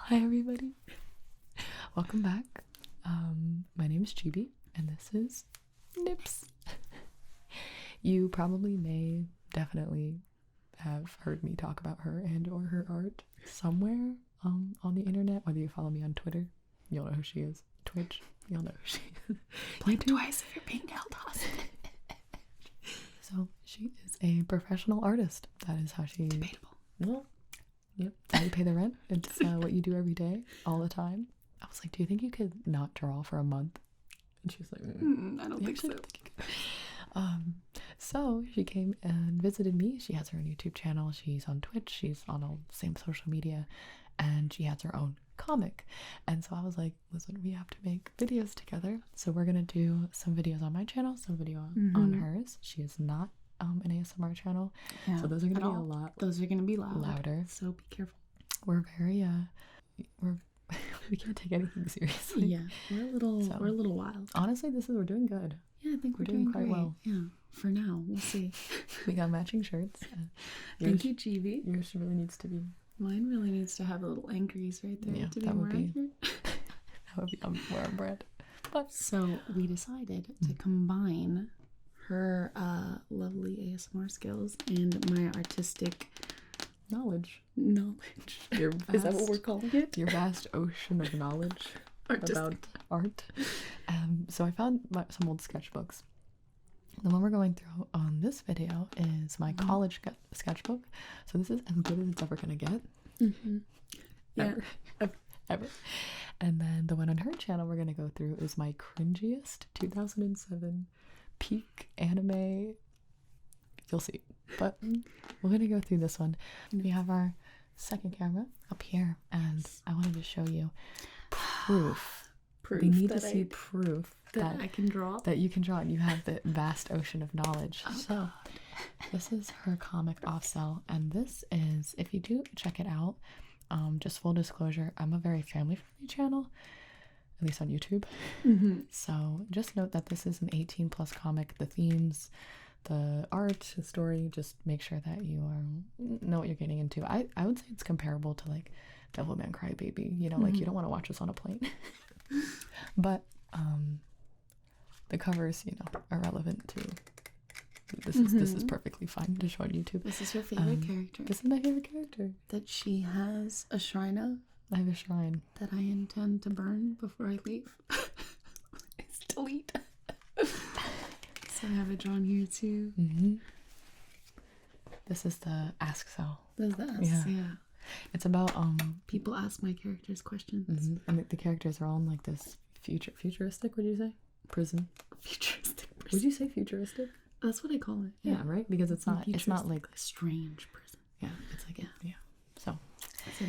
Hi everybody, welcome back. My name is Gibi and this is OHNIPS. You probably may definitely have heard me talk about her and or her art somewhere on the internet. Whether you follow me on Twitter, you'll know who she is. Twitch, you'll know who she is. Blink twice if you're being held hostage. So she is a professional artist. That is how she... Debatable. Well, yep. How you pay the rent. It's what you do every day, all the time. I was like, do you think you could not draw for a month? And she was like, I don't think so. So she came and visited me. She has her own YouTube channel. She's on Twitch. She's on all the same social media. And she has her own comic. And so I was like, listen, we have to make videos together. So we're going to do some videos on my channel, some video on hers. She is not an ASMR channel. Yeah, so those are going to be a lot. Those are going to be louder. So be careful. We're very, we can't take anything seriously. Yeah, we're a little wild. Honestly, we're doing good. Yeah, I think we're doing quite great. well. Yeah, for now, we'll see. We got matching shirts. Thank you, Gibi. Yours really needs to be. Mine really needs to have a little anchories right there. Yeah, to be that would be. accurate. That would be more on brand. But so we decided to combine her lovely ASMR skills and my artistic knowledge. Is that what we're calling it? Your vast ocean of knowledge about art. So I found some old sketchbooks. The one we're going through on this video is my college sketchbook. So this is as good as it's ever gonna get. Ever. And then the one on her channel we're gonna go through is my cringiest 2007 peak anime. You'll see. But we're gonna go through this one. We have our second camera up here, and I wanted to show you proof. We need to see proof that I can draw. That you can draw, and you have the vast ocean of knowledge. So this is her comic OFFCell, and this is, if you do check it out, just full disclosure, I'm a very family-friendly channel, at least on YouTube. So just note that this is an 18+ comic. The themes, the art, the story, just make sure that you know what you're getting into. I would say it's comparable to like Devilman Crybaby, you know, like you don't want to watch this on a plane. But the covers, you know, are relevant to this. This is perfectly fine to show on YouTube. This is her favorite character. This is my favorite character. That she has a shrine of. I have a shrine that I intend to burn before I leave. It's delete. So I have it drawn here too. This is the OFFCell. This is the Ask, yeah. It's about people ask my characters questions. And the characters are all in like this futuristic, would you say? Prison. Futuristic prison. Would you say futuristic? That's what I call it. Yeah, right? Because it's not like a strange prison. Yeah, it's like So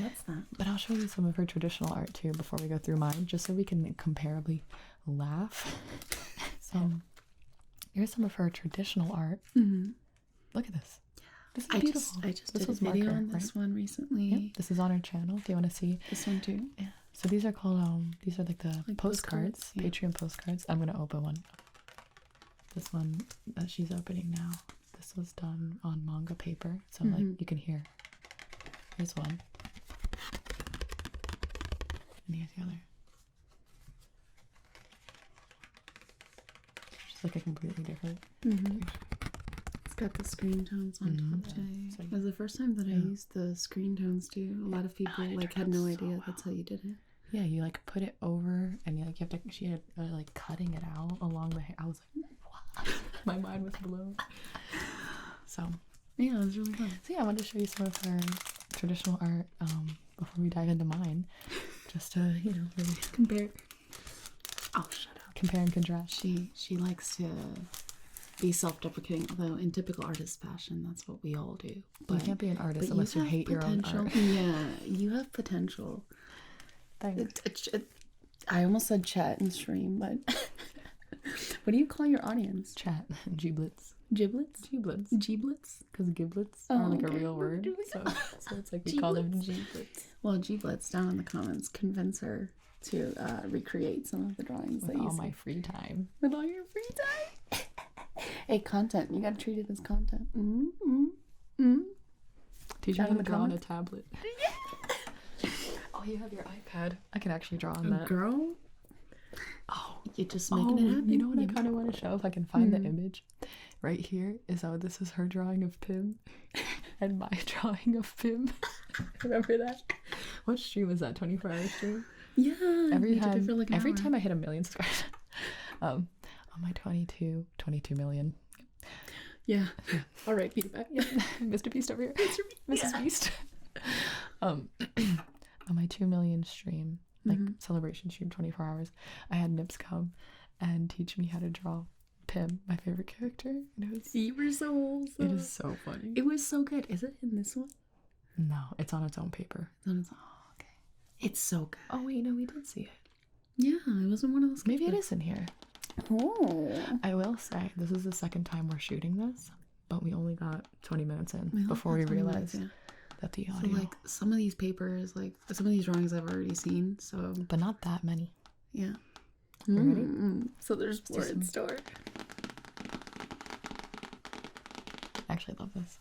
that's that. But I'll show you some of her traditional art too before we go through mine, just so we can comparably laugh. So here's some of her traditional art. Look at this. This is beautiful. I just did a video on this one recently. Yep. This is on her channel. Do you want to see this one too? Yeah. So these are called these are like the postcards, Patreon postcards. I'm gonna open one. This one that she's opening now. This was done on manga paper, so like you can hear. Here's one. And here's the other. Just like a completely different. It's got the screen tones on top today. It was the first time that I used the screen tones too. A lot of people like had no idea that's how you did it. Yeah, you like put it over and you like you have to. She had like cutting it out along the hair. I was like, what? My mind was blown. So yeah, it was really fun. So yeah, I wanted to show you some of her traditional art before we dive into mine, just to really compare. Oh, shut up. Compare and contrast. She likes to be self-deprecating, although in typical artist fashion, that's what we all do. But you can't be an artist unless you hate your own art. Yeah, you have potential. Thanks. I almost said chat and stream, but what do you call your audience? Chat. Giblets. Giblets? Giblets. Giblets? Because giblets are like a real word. So it's like we call them giblets. Well, giblets, down in the comments, convince her to recreate some of the drawings with all my free time. With all your free time? Hey, content. You gotta treat it as content. Teach me how to draw on a tablet. Oh you have your iPad. I can actually draw on that. Girl. Oh, You're just making it happen. You know what I kind of want to show if I can find the image? Right here is this is her drawing of Pim and my drawing of Pim. Remember that? What stream was that? 24-hour stream? Yeah. Every time I hit 1 million subscribers. On my 22 million. Yeah. All right, feedback. Yeah. Mr. Beast over here. Mrs. Beast. On my 2 million stream, like celebration stream, 24 hours, I had Nips come and teach me how to draw Pim, my favorite character. And you were so awesome. It is so funny. It was so good. Is it in this one? No, it's on its own paper. It's on its own. Oh, okay. It's so good. Oh wait, no, we did see it. Yeah, it wasn't one of those. Maybe it is in here. Oh. I will say this is the second time we're shooting this, but we only got 20 minutes in before we realized that the audio. So like some of these papers, like some of these drawings I've already seen, so but not that many. Yeah. You ready? So there's more in store. I actually love this.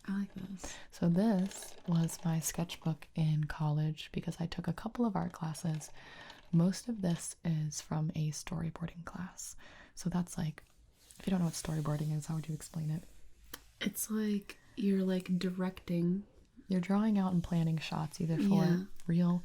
I like this. So this was my sketchbook in college because I took a couple of art classes. Most of this is from a storyboarding class. So that's like, if you don't know what storyboarding is, how would you explain it? It's like you're like directing. You're drawing out and planning shots either for real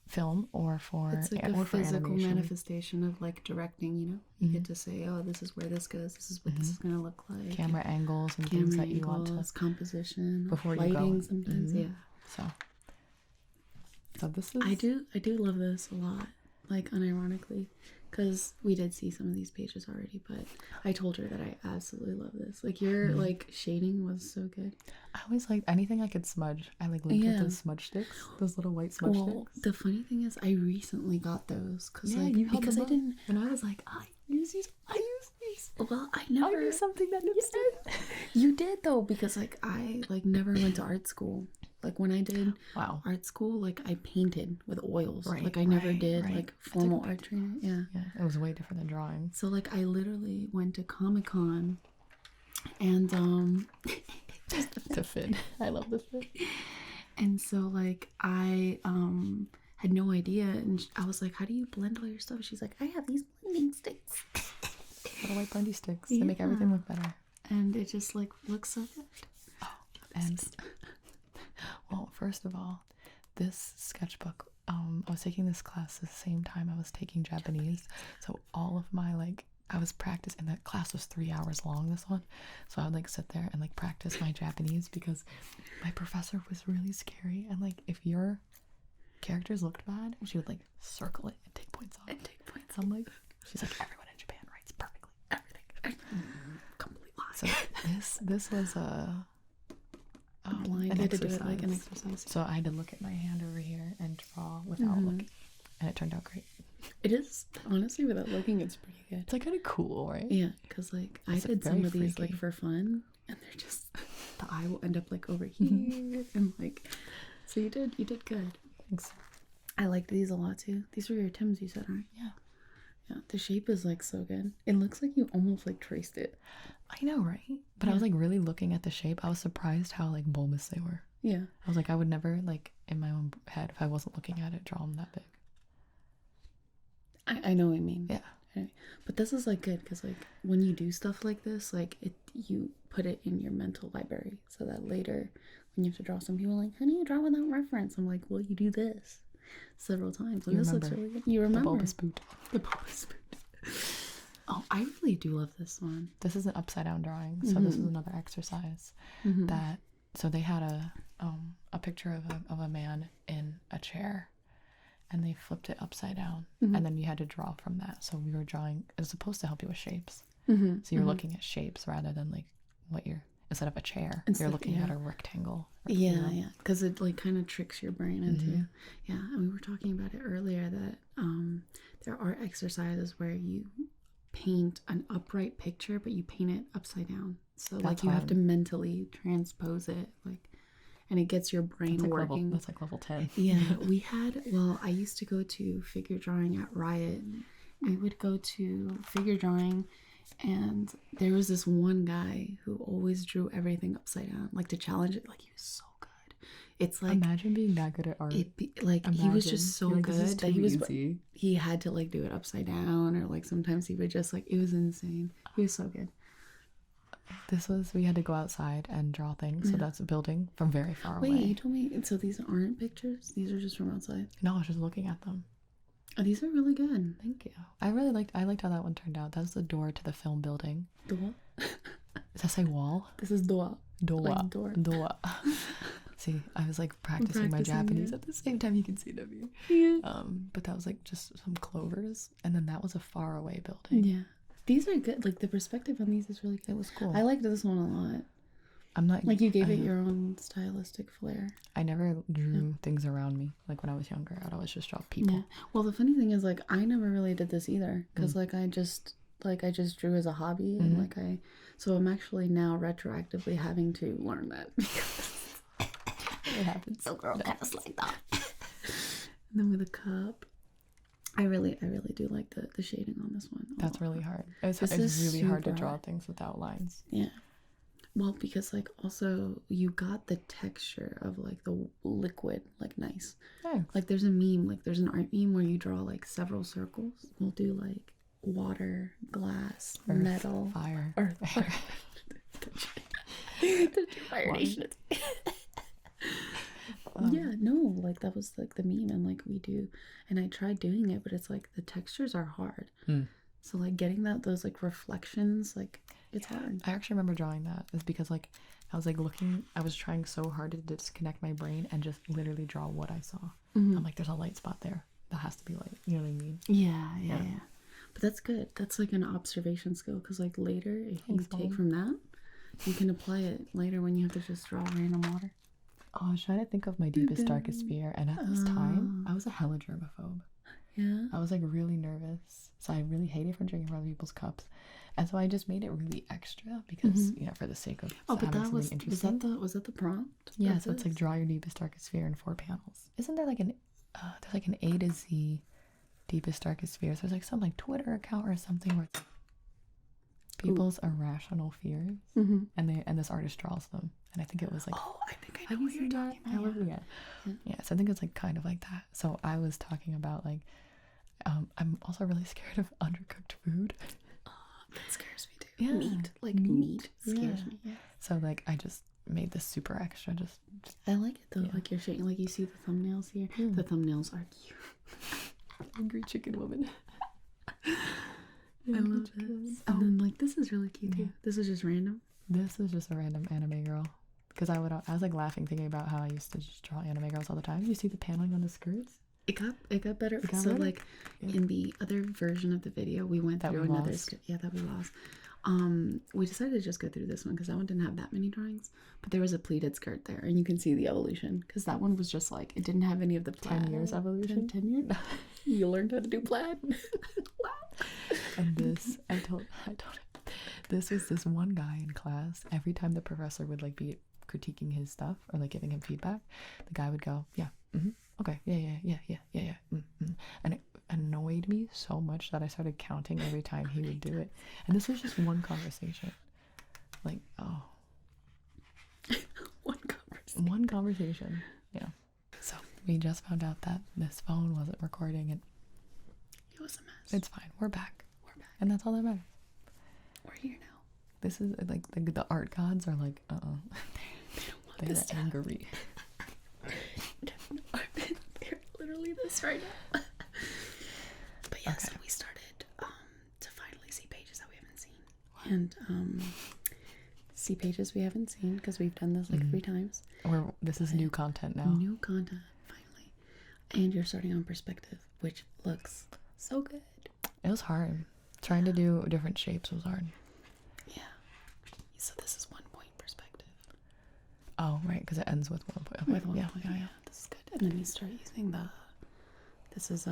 film or for it's like a physical manifestation of like directing, you know. You get to say, oh, this is where this goes, this is what this is gonna look like, camera angles and things that you want to composition before lighting, you go sometimes. So this is I do love this a lot, like unironically, because we did see some of these pages already, but I told her that I absolutely love this. Like your like shading was so good. I always liked anything I could smudge. I like lived with those smudge sticks, those little white smudge sticks. The funny thing is, I recently got those because I didn't. And I was like, I use these. Well, I knew something that Nips did. You did though, because like I like never went to art school. Like when I did art school, like I painted with oils. Like I never did like formal art training. Yeah, it was way different than drawing. So like I literally went to Comic-Con and to fit. I love this fit. And so like I had no idea, and I was like, how do you blend all your stuff? She's like, I have these blending sticks. Little white blendy sticks. They make everything look better. And it just like looks so good. Oh, and well, first of all, this sketchbook, I was taking this class at the same time I was taking Japanese. So all of my I was practicing, and that class was 3 hours long, this one. So I would like sit there and like practice my Japanese because my professor was really scary, and like if your characters looked bad, she would like circle it and take points off. I'm like, she's like, everyone in Japan writes perfectly. Everything. Complete lie. So this was a blind. I had to do it like an exercise. So I had to look at my hand over here and draw without looking, and it turned out great. It is, honestly, without looking, it's pretty good. It's like kind of cool, right? Yeah, because like I did some of these like for fun, and they're just the eye will end up like over here, and like so you did good. Thanks. I liked these a lot too. These were your Tims, you said, right? Yeah, the shape is like so good. It looks like you almost like traced it. I know, right? But I was like really looking at the shape. I was surprised how like bulbous they were. Yeah. I was like, I would never like in my own head, if I wasn't looking at it, draw them that big. I know what you mean. Yeah. But this is like good because like when you do stuff like this, like you put it in your mental library so that later when you have to draw, some people are like, how do you draw without reference? I'm like, well, you do this several times. And this looks really good. You remember. The bulbous boot. The bulbous boot. Oh, I really do love this one. This is an upside down drawing. So this is another exercise that, so they had a picture of a man in a chair, and they flipped it upside down, and then you had to draw from that. So we were drawing, it was supposed to help you with shapes. So you're looking at shapes rather than like instead of a chair, you're looking at a rectangle. Yeah, because it like kind of tricks your brain into, and we were talking about it earlier that there are exercises where you paint an upright picture, but you paint it upside down. So like you have to mentally transpose it, like, and it gets your brain working. That's like level 10. Yeah, I used to go to figure drawing at Riot. We would go to figure drawing, and there was this one guy who always drew everything upside down, like to challenge it. Like he was so good. It's like imagine being that good at art. Like he was just so like, good that he had to like do it upside down, or like sometimes he would just like, it was insane. He was so good. We had to go outside and draw things. So that's a building from very far away. Wait, you told me, so these aren't pictures? These are just from outside? No, I was just looking at them. Oh, these are really good. Thank you. I liked how that one turned out. That's the door to the film building. Door? Does that say wall? This is door. Door. Like door. Door. See, I was like practicing my Japanese at the same time. You can see W. Yeah. But that was like just some clovers, and then that was a far away building. Yeah. These are good. Like the perspective on these is really good. It was cool. I liked this one a lot. I'm not like, you gave it your own stylistic flair. I never drew things around me. Like when I was younger, I'd always just draw people. Yeah. Well, the funny thing is, like, I never really did this either, because like I just drew as a hobby, and like so I'm actually now retroactively having to learn that. It happens. So girl, kind of like that. And then with a cup, I really do like the shading on this one. That's really hard. It's really hard to draw things without lines. Yeah. Well, because like also you got the texture of like the liquid like nice. Thanks. Like there's a meme, like there's an art meme where you draw like several circles. We'll do like water, glass, Earth, metal, fire, earth, fire. The Fire Nation. Yeah, no, like that was like the meme, and like we do, and I tried doing it, but it's like the textures are hard. So like getting those like reflections, like it's hard. I actually remember drawing that. It's because like I was like I was trying so hard to disconnect my brain and just literally draw what I saw. I'm like, there's a light spot there. That has to be light. You know what I mean? Yeah. But that's good. That's like an observation skill, because like later, if you take from that, you can apply it later when you have to just draw random water. Oh, I was trying to think of my deepest, darkest fear, and at this time, I was a hella germaphobe. Yeah. I was like really nervous, so I really hated from drinking from other people's cups, and so I just made it really extra because you know, for the sake of but that was interesting. Was that the prompt? Yeah, so it's like draw your deepest, darkest fear in 4 panels. Isn't there like there's like an A to Z deepest, darkest fears? There's like some like Twitter account or something where it's people's irrational fears, and this artist draws them, and I think it was like, oh, I think I know what you're talking about. Yeah, so I think it's like kind of like that. So I was talking about like I'm also really scared of undercooked food. That scares me too. Yeah, meat scares me. Yeah. So like I just made this super extra. Just I like it though. Like you're showing, like you see the thumbnails here. The thumbnails are cute. Angry chicken woman. I love this. And then like this is really cute too. This is just random. This is just a random anime girl. Because I was like laughing thinking about how I used to just draw anime girls all the time. You see the paneling on the skirts? It got better. So like in the other version of the video, we went through another that we lost. We decided to just go through this one because that one didn't have that many drawings, but there was a pleated skirt there, and you can see the evolution, because that one was just like, it didn't have any of the plaid. 10 years evolution. 10 years. You learned how to do plaid. Wow. And this, I told it. This was this one guy in class. Every time the professor would like be critiquing his stuff or like giving him feedback, the guy would go, yeah, okay, yeah, and it annoyed me so much that I started counting every time he would do it. And this was just one conversation. Like, oh. One conversation. Yeah. So we just found out that this phone wasn't recording, and it was a mess. It's fine. We're back. And that's all that matters. We're here now. This is like the art gods are like, they don't want they're this angry. They're literally this right now. But yeah, so we started to finally see pages that we haven't seen. And see pages we haven't seen because we've done this like 3 times. This is new content now. New content, finally. And you're starting on perspective, which looks so good. It was hard. Trying to do different shapes was hard. Yeah. So this is 1 point perspective. Oh, right, because it ends with 1 point. Okay. With 1 point, yeah. This is good. And then you start using this is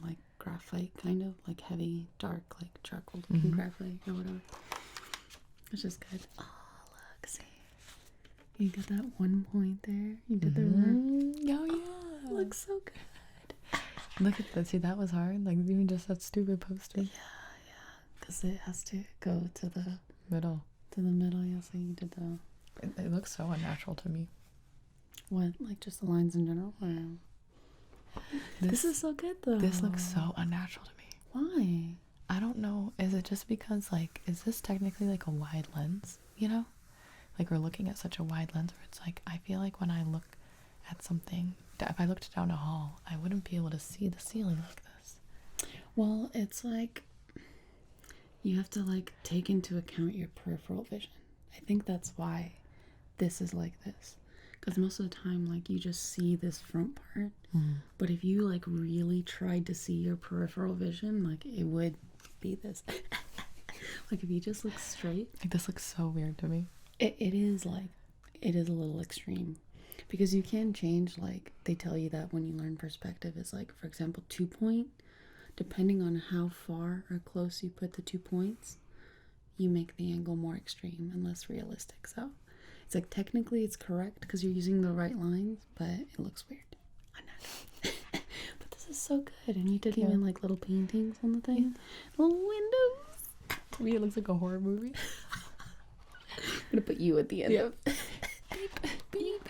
like graphite, kind of like heavy, dark, like charcoal looking graphite or whatever. It's just good. Oh, look, see. You got that 1 point there. You did the work. Oh, yeah. Looks so good. Look at that. See, that was hard. Like, even just that stupid poster. Yeah. Because it has to go to the middle. To the middle, yeah. So you did the... It looks so unnatural to me. What, like just the lines in general? Or... This is so good though. This looks so unnatural to me. Why? I don't know. Is it just because, like, is this technically like a wide lens? You know, like we're looking at such a wide lens where it's like, I feel like when I look at something, if I looked down a hall, I wouldn't be able to see the ceiling like this. Well, it's like you have to like take into account your peripheral vision. I think that's why this is like this. Because most of the time, like, you just see this front part. But if you, like, really tried to see your peripheral vision, like, it would be this. Like, if you just look straight. Like, this looks so weird to me. It is, like, it is a little extreme. Because you can change, like, they tell you that when you learn perspective, it's like, for example, 2-point. Depending on how far or close you put the 2 points, you make the angle more extreme and less realistic. So it's like technically it's correct because you're using the right lines, but it looks weird. But this is so good. And you did even like little paintings on the thing. Little windows. To me, it looks like a horror movie. I'm gonna put you at the end of Beep, beep.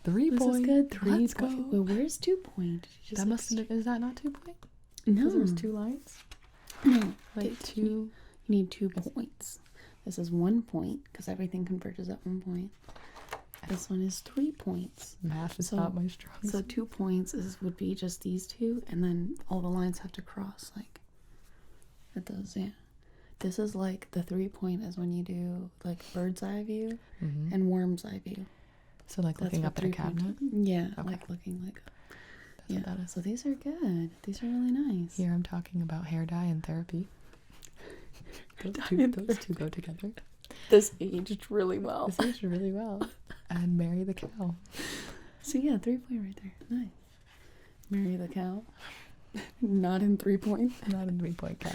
3 this point. Is good. 3 Let's point. go. Well, where's 2 point? That must have been, is that not 2 point? No. Because there's 2 lines? No. Like 2. You need 2 points. This is 1 point because everything converges at 1 point. This one is 3 points. Math is not my strong suit. So 2 points would be just these two, and then all the lines have to cross like it does. Yeah. This is like the 3 point is when you do like bird's eye view and worm's eye view. So like That's looking up at a cabinet? Yeah, Okay. like looking like. That's what that is. So these are good. These are really nice. Here I'm talking about hair dye and therapy. Those two go together. This aged really well. This aged really well. And marry the cow. So yeah, 3 point right there. Nice. Marry the cow. Not in 3 point. Not in 3 point cow.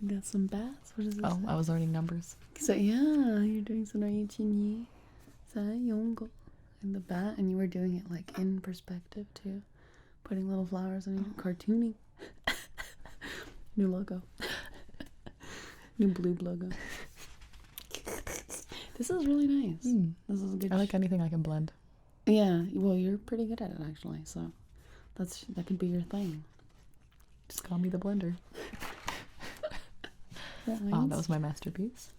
I got some bats. What is this? Oh, I was learning numbers. So yeah, you're doing some in the bat, and you were doing it like in perspective too, putting little flowers on your cartooning. New logo. New blue logo. This is really nice. This is a good. I like anything I can blend. Yeah, well, you're pretty good at it actually, so that could be your thing. Just call me the blender. That was my masterpiece.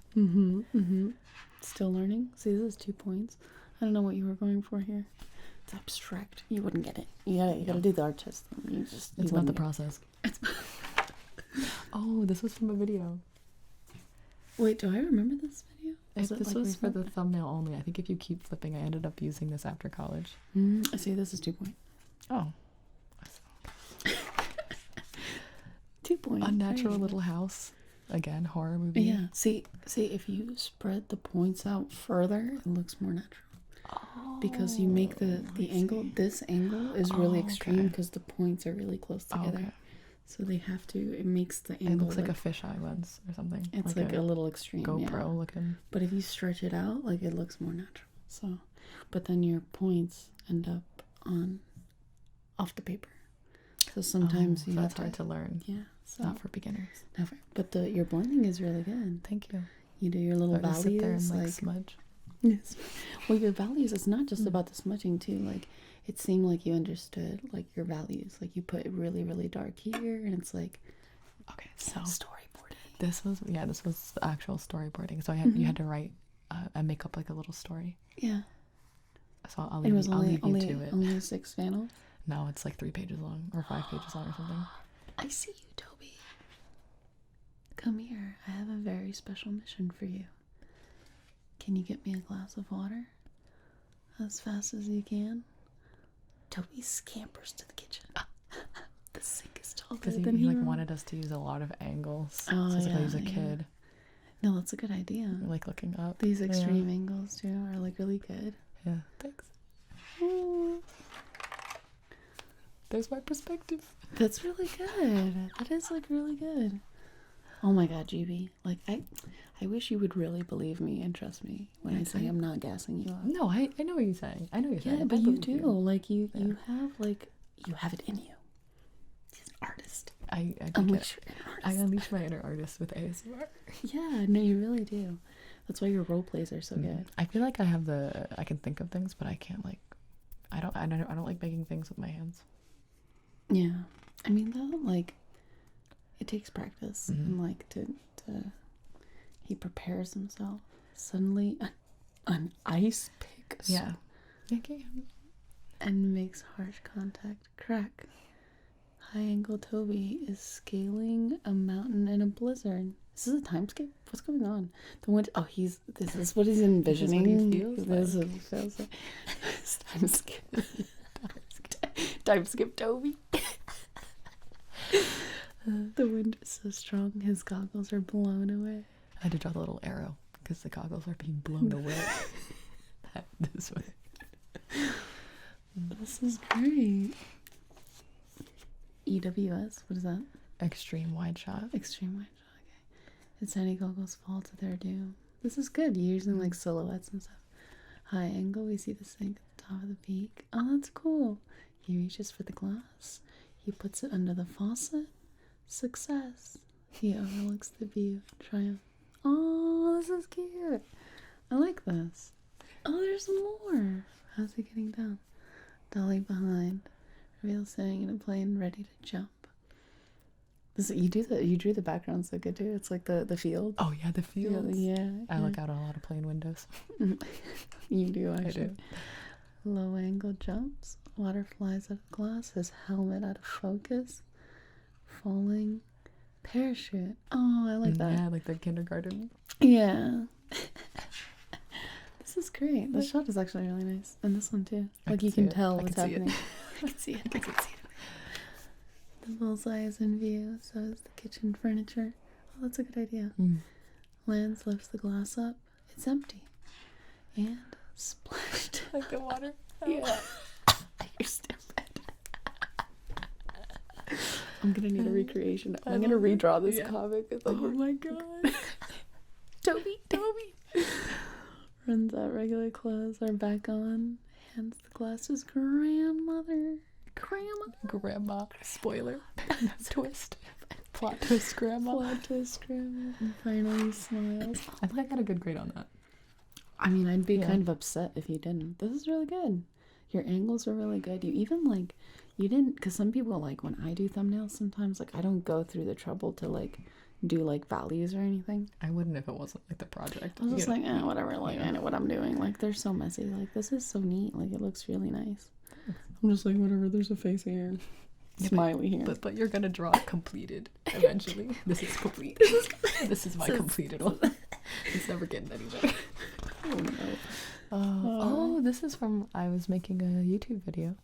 Still learning. See, this is 2 points. I don't know what you were going for here. It's abstract. You wouldn't get it. You gotta do the artist thing. It's not the process. Oh, this was from a video. Wait, do I remember this video? This was for the thumbnail only. I think if you keep flipping, I ended up using this after college. I see. This is 2 point. Oh. 2 point. Unnatural little house. Again, horror movie. Yeah. See, if you spread the points out further, it looks more natural. Oh, because you make the angle. This angle is really extreme because the points are really close together. Okay. So they have to. It makes the angle. It looks like a fisheye lens or something. It's like a little extreme. GoPro looking. But if you stretch it out, like it looks more natural. So, but then your points end up off the paper. So sometimes you have that's hard to learn. Yeah. So not for beginners. Never. But your blending is really good. Thank you. You do your little values. Sit there and like smudge. Yes. Well, your values, it's not just about the smudging too. Like, it seemed like you understood like your values. Like you put really, really dark here, and it's like, okay, so storyboarding. This was the actual storyboarding. So you had to write and make up like a little story. Yeah. So I'll leave you to it. Only 6 panels. No, it's like 3 pages long or 5 pages long or something. I see you, Toby. Come here. I have a very special mission for you. Can you get me a glass of water? As fast as you can? Toby scampers to the kitchen. The sink is taller than he like wanted us to use a lot of angles. Oh, so it's like I was a kid. No, that's a good idea. Like looking up. These extreme angles too are like really good. Yeah, thanks. Ooh. There's my perspective. That's really good. That is like really good. Oh my god, Gibi. Like I wish you would really believe me and trust me when I say I'm not gassing you up. No, I know what you're saying. I know what you're saying. Yeah, but you do. Like you have it in you. He's an artist. I unleash my inner artist with ASMR. Yeah, no, you really do. That's why your role plays are so good. I feel like I can think of things, but I can't like, I don't like making things with my hands. Yeah. I mean, though, like, it takes practice. And, like, he prepares himself. Suddenly, an ice pick. Yeah. Okay. And makes harsh contact. Crack. High-angle Toby is scaling a mountain in a blizzard. Is this a time skip? What's going on? The wind. Oh, this is what he's envisioning. This is what he feels like. Time skip. Time skip Toby. The wind is so strong, his goggles are blown away. I had to draw the little arrow because the goggles are being blown away. This way. This is great. EWS, what is that? Extreme wide shot. Extreme wide shot, okay. His tiny goggles fall to their doom. This is good. You're using like silhouettes and stuff. High angle, we see the sink at the top of the peak. Oh, that's cool. He reaches for the glass. He puts it under the faucet. Success. He overlooks the view. Triumph. Oh, this is cute. I like this. Oh, there's more. How's he getting down? Dolly behind. Reveal sitting in a plane ready to jump. This you drew the background so good too. It's like the field. Oh yeah, the field. Yeah. I look out on a lot of plane windows. You do actually. I do. Low angle jumps. Water flies out of glass. His helmet out of focus. Falling. Parachute. Oh, I like that. Yeah, like the kindergarten. Yeah. This is great. This shot is actually really nice. And this one too. Like you can tell what's happening. I can see it. I can see it. The bullseye is in view. So is the kitchen furniture. Oh, that's a good idea. Lance lifts the glass up. It's empty. And splashed. Like the water. Yeah. You're stupid. I'm gonna need a recreation. I'm gonna redraw this comic. It's like, oh my god. Toby. Runs out regular clothes are back on. Hands the glass to his grandmother. Grandma. Spoiler. Twist. Plot twist grandma. And finally smiles. I think I got a good grade on that. I mean, I'd be kind of upset if you didn't. This is really good. Your angles are really good. You even like, you didn't, because some people like when I do thumbnails sometimes, like I don't go through the trouble to like do like values or anything. I wouldn't if it wasn't like the project. I was just like, whatever, like I know what I'm doing. Like they're so messy. Like this is so neat. Like it looks really nice. I'm just like, whatever, there's a face here. Smiley here. But you're gonna draw it completed eventually. This is complete. This is my completed one. It's never getting any better. Oh no. Oh, this is from, I was making a YouTube video.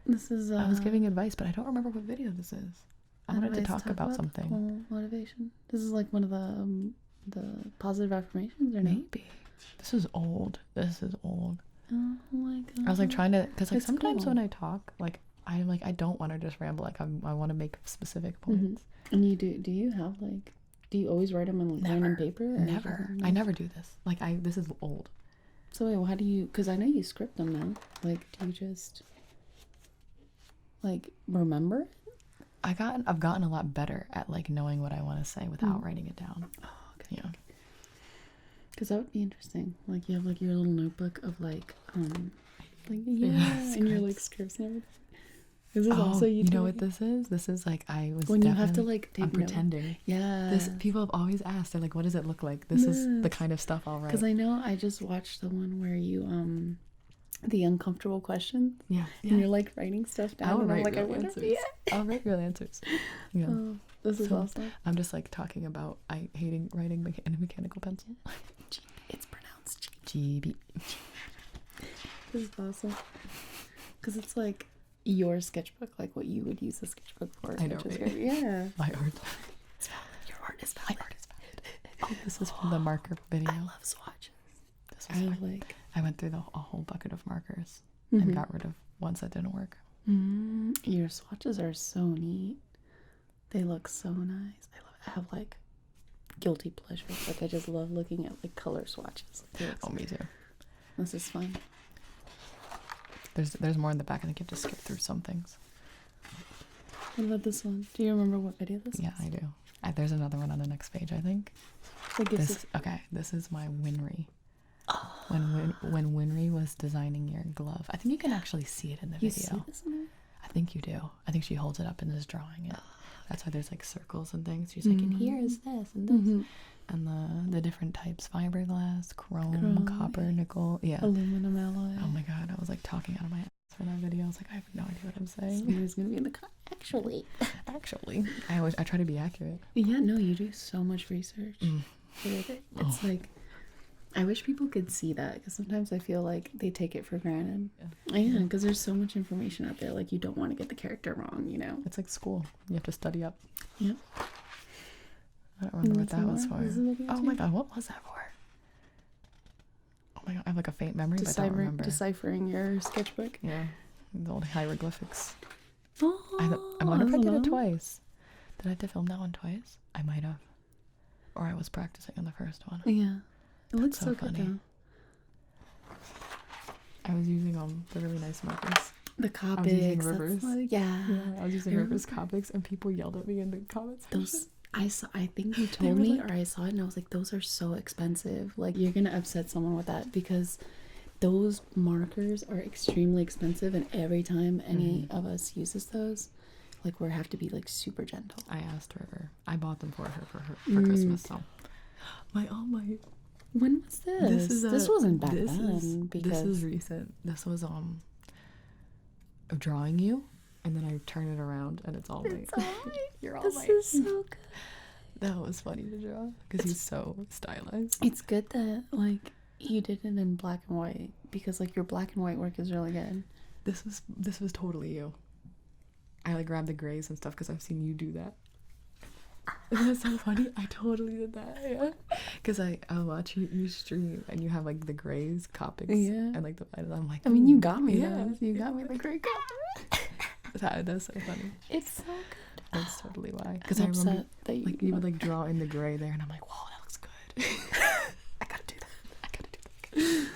This is I was giving advice, but I don't remember what video this is. I wanted to talk about something. Motivation. This is like one of the positive affirmations, or maybe. This is old. Oh my god. I was like trying to, because like sometimes when I talk, like I'm like I don't want to just ramble. Like I want to make specific points. And you do you have like, do you always write them on pen and paper? Never. I never do this. Like this is old. So wait, well, how do you? Because I know you script them now. Like, do you just like remember? I've gotten a lot better at like knowing what I want to say without writing it down. Oh, okay. Yeah. Because that would be interesting. Like you have like your little notebook of like and your like scripts and everything. Is this also you know what this is? This is like I was when you have to like take I'm pretending. Yeah. This people have always asked. They're like, what does it look like? This is the kind of stuff I'll write. Because I know I just watched the one where you the uncomfortable questions. Yeah. And you're like writing stuff down. I'll write like, real answers. I'll write real answers. Yeah. Oh, this is awesome. I'm just like talking about hating writing in a mechanical pencil. It's pronounced Gibi. This is awesome. Because it's like your sketchbook, like what you would use a sketchbook for. I know, right? Yeah. My art. Your art is valid. My art is valid. Oh, this is from the marker video. I love swatches. I went through a whole bucket of markers and got rid of ones that didn't work. Your swatches are so neat. They look so nice. I have like guilty pleasures. Like I just love looking at like color swatches. Oh, me too. This is fun. There's more in the back. I think you have to skip through some things. What about this one? Do you remember what video this is? Yeah, I do. There's another one on the next page, I think. Like This is my Winry. When Winry was designing your glove. I think you can actually see it in the video. See this in there? I think you do. I think she holds it up and is drawing it. That's why there's like circles and things. She's like, and here is this and this. And the different types: fiberglass, chrome, copper, nickel, aluminum alloy. Oh my god, I was like talking out of my ass for that video. I was like, I have no idea what I'm saying. Somebody's gonna be in the actually. I try to be accurate. Yeah, no, you do so much research. It's like, I wish people could see that, because sometimes I feel like they take it for granted. Yeah, because there's so much information out there. Like, you don't want to get the character wrong, you know? It's like school. You have to study up. Yep. I don't remember what that was for. Oh my god, what was that for? Oh my god, I have like a faint memory, but I don't remember. Deciphering your sketchbook. Yeah, the old hieroglyphics. Oh, I wonder if I did it twice. Did I have to film that one twice? I might have. Or I was practicing on the first one. Yeah. It looks so so funny. good, though. I was using the really nice markers. The Copics. I was using Rivers. Yeah, I was using Rivers Copics, and people yelled at me in the comments. I think you told me, or I saw it, and I was like, those are so expensive. Like, you're gonna upset someone with that, because those markers are extremely expensive, and every time any of us uses those, like, we have to be like super gentle. I asked River. I bought them for her for Christmas. So when was this? This wasn't back then. This is recent. This was of drawing you, and then I turn it around and it's all white. You're all white. This is so good. That was funny to draw because he's so stylized. It's good that like you did it in black and white, because like your black and white work is really good. This was totally you. I like grabbed the grays and stuff because I've seen you do that. Isn't that so funny? I totally did that, yeah. Because I'll watch you stream and you have like the grays, Copics, and like the light. I'm like, I mean, you got me. Yeah, you got me the gray color. That's so funny. It's so good. That's totally why. Because I remember that you would like draw in the gray there, and I'm like, whoa, that looks good. I gotta do that.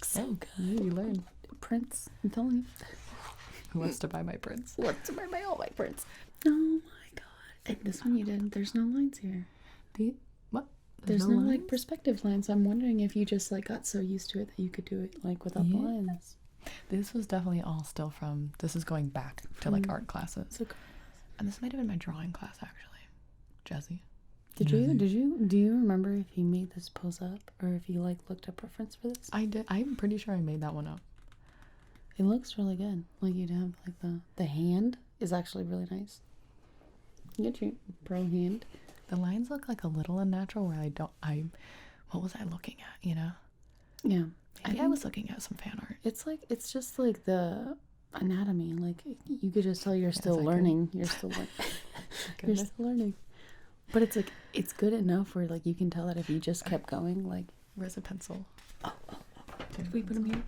So good. Yeah, you learn. Prints. I'm telling you. Who wants to buy my prints? Who wants to buy all my prints? Oh my god. And this one you did. There's no lines here. What? There's no like perspective lines. I'm wondering if you just like got so used to it that you could do it like without the lines. This was definitely all still from, this is going back to like art classes. Okay. And this might have been my drawing class actually. Jesse. Do you remember if you made this pose up, or if you like looked up reference for this? I did. I'm pretty sure I made that one up. It looks really good. Like, you'd have like the hand is actually really nice. You get your pro hand. The lines look like a little unnatural where what was I looking at, you know? Yeah. Maybe I was looking at some fan art. It's just like the anatomy. Like, you could just tell you're still learning. You're still learning. You're still learning. But it's like, it's good enough where like you can tell that if you just kept going, like. Where's a pencil? Did we put them here?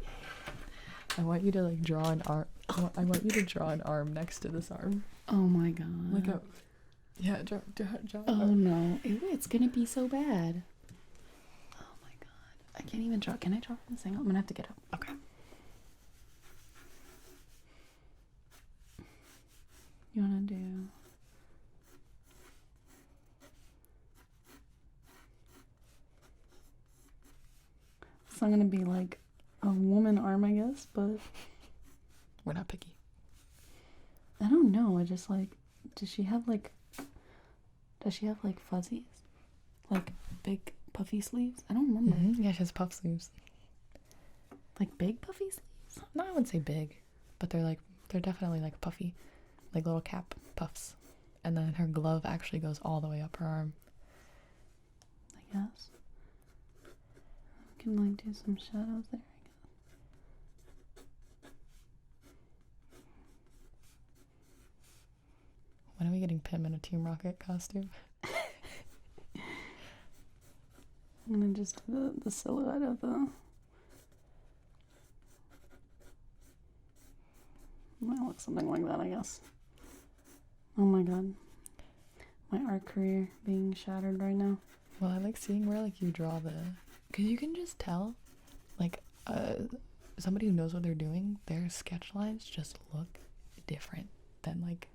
I want you to like draw an arm. I want you to draw an arm next to this arm. Oh my god. Like draw. Oh no, it's gonna be so bad. Oh my god, I can't even draw. Can I draw from this angle? I'm gonna have to get up. Okay. You wanna do? It's not gonna be like a woman arm, I guess, but we're not picky. I don't know. I just like, does she have like fuzzies? Like big puffy sleeves? I don't remember. Yeah, she has puff sleeves. Like big puffy sleeves? No, I wouldn't say big, but they're definitely like puffy, like little cap puffs. And then her glove actually goes all the way up her arm. I guess. I can like do some shadows there. When are we getting Pim in a Team Rocket costume? I'm gonna just do the silhouette of the. Might look something like that, I guess. Oh my god. My art career being shattered right now. Well, I like seeing where like you draw because you can just tell, like, somebody who knows what they're doing, their sketch lines just look different than like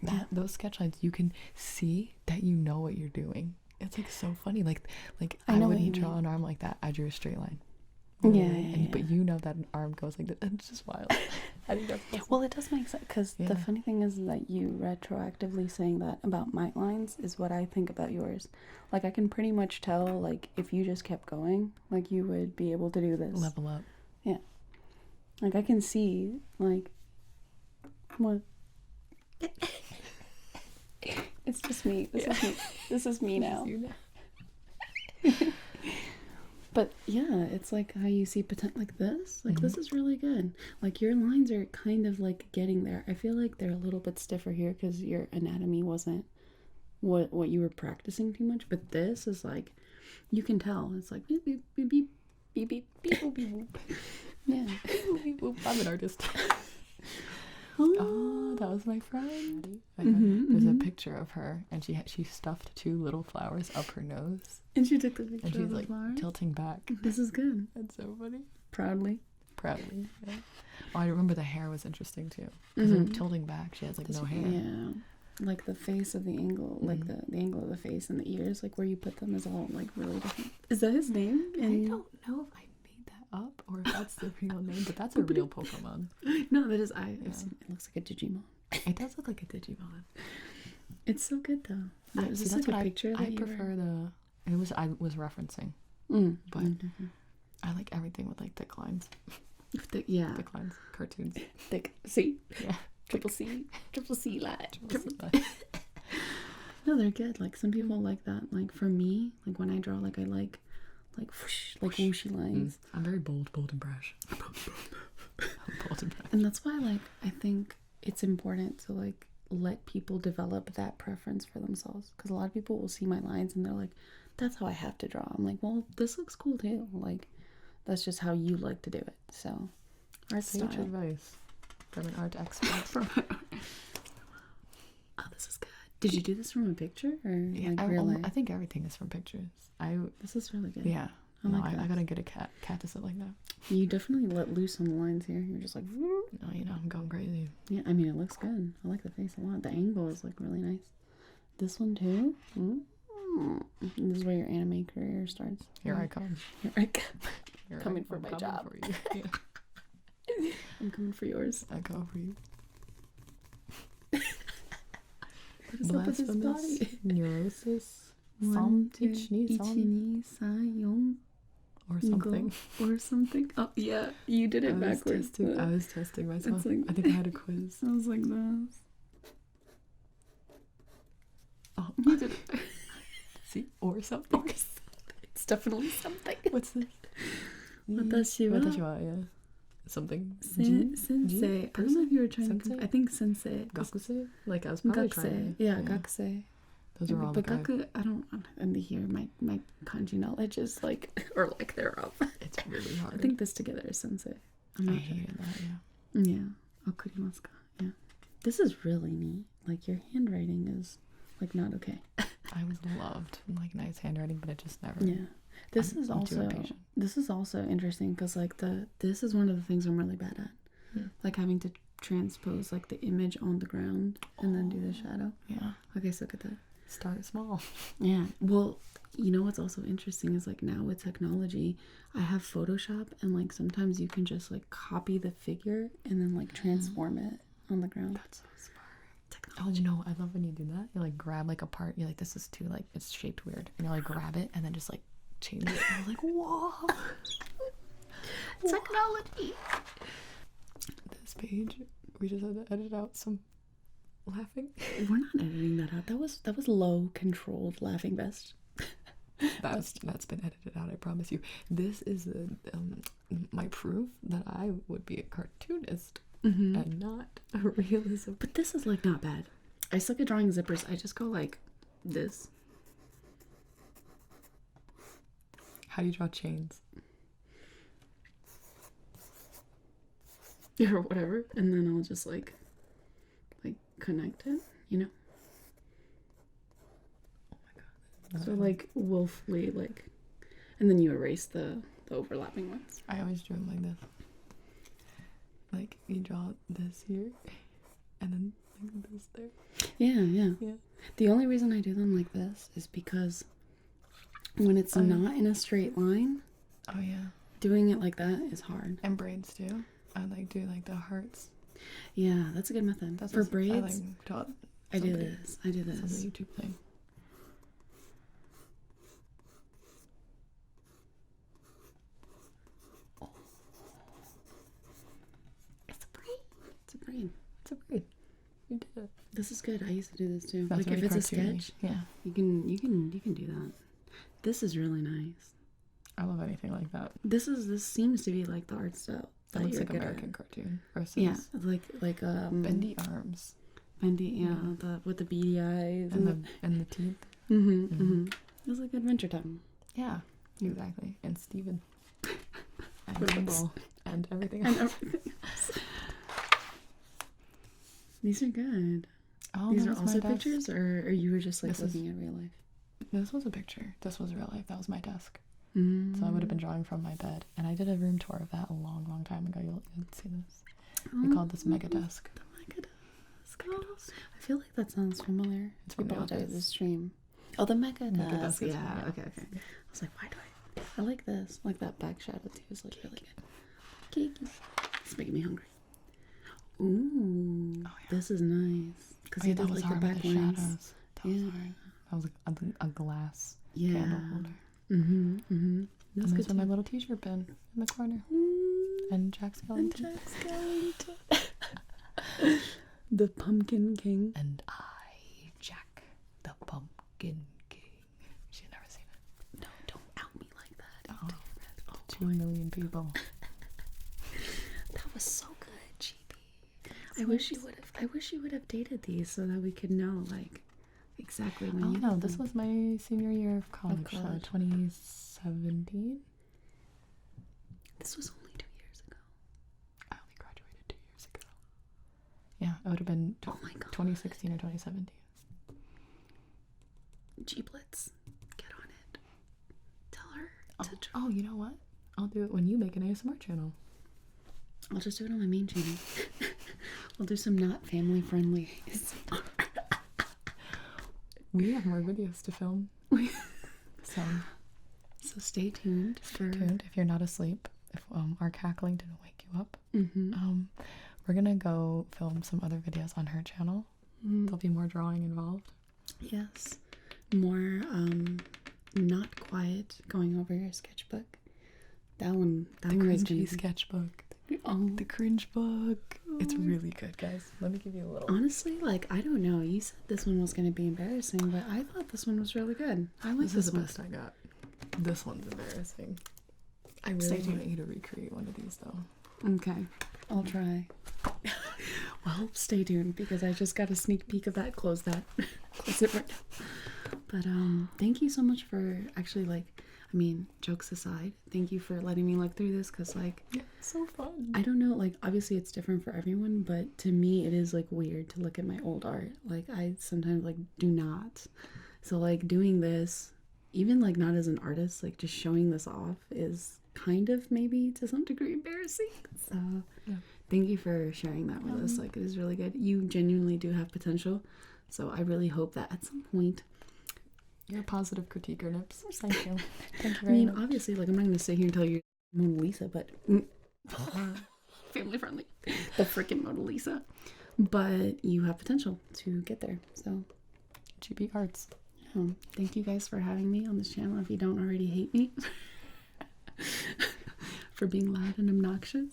that. Those sketch lines, you can see that you know what you're doing. It's like so funny. Like I I know what wouldn't you draw mean. an arm like that. I drew a straight line. Yeah, Literally. yeah, But yeah. you know that an arm goes like this. It's just wild. I think that's awesome. Well, it does make sense because Yeah. the funny thing is that you retroactively saying that about my lines is what I think about yours. Like I can pretty much tell, like if you just kept going, like you would be able to do this. Level up. Yeah. Like I can see, like what? It's just me. This is me. This is me now. You know. But yeah, it's like how you see potential like this. Like this is really good. Like your lines are kind of like getting there. I feel like they're a little bit stiffer here because your anatomy wasn't what you were practicing too much. But this is like, you can tell. It's like beep beep beep beep beep beep beep boop, beep boop. Yeah. I'm an artist. Oh, Oh, that was my friend. Mhm, There's mhm. a picture of her, and she stuffed 2 little flowers up her nose, and she took the picture and of she's the like flower. tilting back. This is good. That's so funny. Proudly. Proudly. Yeah. Oh, I remember the hair was interesting too, because her Mhm. tilting back, she has like This- no hair. Yeah. Like the face of the angle, like the angle of the face and the ears, like where you put them is all like really different. Is that his name? I don't know if I made that up or if that's the real name, but that's a real Pokemon. No, that is Yeah. I've seen, it looks like a Digimon. It does look like a Digimon. It's so good though. Yeah, is See, this that's like a what picture I that you prefer the. It was I was referencing, but I like everything with like thick lines, yeah, thick lines, cartoons. thick C, Yeah. triple C light. Triple- No, they're good. Like some people like that. Like for me, like when I draw, like I like whoosh, like whooshy lines. I'm very bold and brash. Bold and brash. And that's why, like, I think it's important to, like, let people develop that preference for themselves. Because a lot of people will see my lines and they're like, that's how I have to draw. I'm like, well, this looks cool too. Like, that's just how you like to do it. So, art Sage style. advice from an art expert. Oh, this is good. Did you do this from a picture or Yeah, like real life? I think everything is from pictures. This is really good. Yeah. I No, like I this. gotta get a cat to sit like that. You definitely let loose on the lines here. You're just like, No, you know, I'm going crazy. yeah, I mean, it looks good. I like the face a lot. The angle is like really nice. This one too. This is where your anime career starts. Here I come. Here I come. Here Coming for my coming job. for you. Yeah. I'm coming for yours. I come for you. What is up with his Blasphemous body? neurosis. One, two, Ichi-ni-san. ichi-ni-san-yon, Or something. or something. Oh yeah, you did it backwards. I was testing myself. It's like- I think I had a quiz. I was like this. Oh, You did it. see? Or something. It's definitely something. What's this? Watashi wa- Watashi wa, yeah. Something. Sensei. I don't know if you were trying Sensei? to. I think sensei. Gakusei? Like, I was probably Gakusei. trying to. Yeah, gakusei. Those are all But like, gaku, I don't. And here, my kanji knowledge is like, or like thereof. it's really hard. I think this together is sensei. I'm I not sure. hated that, yeah. Yeah. Okurimasu ka. Yeah. This is really neat. Like your handwriting is like not okay. I was loved. Like, nice handwriting, but it just never. Yeah. This I'm is too also impatient. this is also interesting because like this is one of the things I'm really bad at. Hmm. Like having to transpose like the image on the ground and then do the shadow. Yeah. Okay, so look at that. Start small. Yeah. Well, you know what's also interesting is like now with technology, I have Photoshop and like sometimes you can just like copy the figure and then like transform it on the ground. That's so smart. Oh, you know, I love when you do that. You like grab like a part. You're like, this is too like it's shaped weird, and you like grab it and then just like change it. And I was like, whoa. Technology. This page, we just had to edit out some laughing. We're not editing that out. That was low controlled laughing vest. That's been edited out. I promise you. This is my proof that I would be a cartoonist and not a realism. But this is like not bad. I suck at drawing zippers. I just go like this. How do you draw chains? Or whatever. And then I'll just like connect it, you know? Oh my god. So like wolfly like, and then you erase the overlapping ones. I always drew them like this. Like you draw this here, and then like this there. Yeah. Yeah. The only reason I do them like this is because when it's not in a straight line. Oh yeah. Doing it like that is hard. And braids too. I like do like the hearts. Yeah, that's a good method. That's for what braids. I like taught I do somebody. this. I do this. It's a YouTube thing. It's a braid. It's a braid. It's a braid. You did it. This is good. I used to do this too. That's like if really it's a cartoony. sketch, Yeah. you can do that. This is really nice. I love anything like that. This seems to be like the art style. That looks like American cartoon versus like bendy arms. Bendy, with the beady eyes and the teeth. It was like Adventure Time. Yeah, exactly. And Steven. And What else? Gumball. And everything And else. everything else. These are good. Oh, These that are was my also desk. pictures, or you were just like This is- looking at real life? This was a picture. This was real life. That was my desk. Mm. So I would have been drawing from my bed. And I did a room tour of that a long, long time ago. You'll see this. We called this Mega Desk. The Mega Desk. Oh, I feel like that sounds familiar. It's I from the apologize. office. The stream. Oh, the Mega Desk. Mega Desk is Yeah. from the Okay. I was like, why do I like this? Like that back shadow too is like really good. Cake. It's making me hungry. Ooh. Oh, yeah. This is nice. Because you that did was like the hard with back the lines. shadows. That was hard. That was like a glass candle holder. And And those are my little t-shirt bin in the corner. And Jack Skellington. The Pumpkin King. And I, Jack, the Pumpkin King. She's never seen it. No, don't out me like that. Oh, 2 million people. That was so good, GB. I wish you would have dated these so that we could know like exactly when Oh you no, did this them. was my senior year of college, so college. 2017. This was only 2 years ago. I only graduated 2 years ago. Yeah, it would have been Oh my god. 2016 or 2017. G-Blitz, get on it. Tell her to Oh, you know what? I'll do it when you make an ASMR channel. I'll just do it on my main channel. We'll do some not family friendly. We have more videos to film. So stay tuned. if you're not asleep, if our cackling didn't wake you up. Mm-hmm. We're gonna go film some other videos on her channel. There'll be more drawing involved. Yes. More not quiet going over your sketchbook. That one is gonna Cringy be sketchbook. Oh. The cringe book. It's really good, guys. Let me give you a little. Honestly, like, I don't know. You said this one was going to be embarrassing, but I thought this one was really good. I like This is the one. best I got. This one's embarrassing. I really Stay want tuned. you to recreate one of these, though. Okay. I'll try. Well, stay tuned because I just got a sneak peek of that. Close that. Close it right now. But thank you so much for actually, like, I mean, jokes aside, thank you for letting me look through this because, like, Yeah, it's so fun. I don't know, like, obviously it's different for everyone, but to me it is, like, weird to look at my old art. Like, I sometimes, like, do not. So, like, doing this, even, like, not as an artist, like, just showing this off is kind of maybe to some degree embarrassing. So, Yeah. thank you for sharing that with us. Like, it is really good. You genuinely do have potential. So, I really hope that at some point. You're a positive critiquer, Nips. Thank you. Thank you I mean, very much. obviously, like, I'm not going to sit here and tell you Mona Lisa, but family friendly. The freaking Mona Lisa. But you have potential to get there. So, GB Arts. thank you guys for having me on this channel if you don't already hate me. For being loud and obnoxious.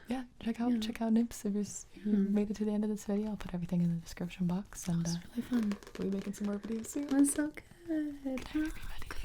Yeah, check out Nips if you made it to the end of this video. I'll put everything in the description box, and It's really fun. we'll be making some more videos soon. It was so good. Good night, everybody.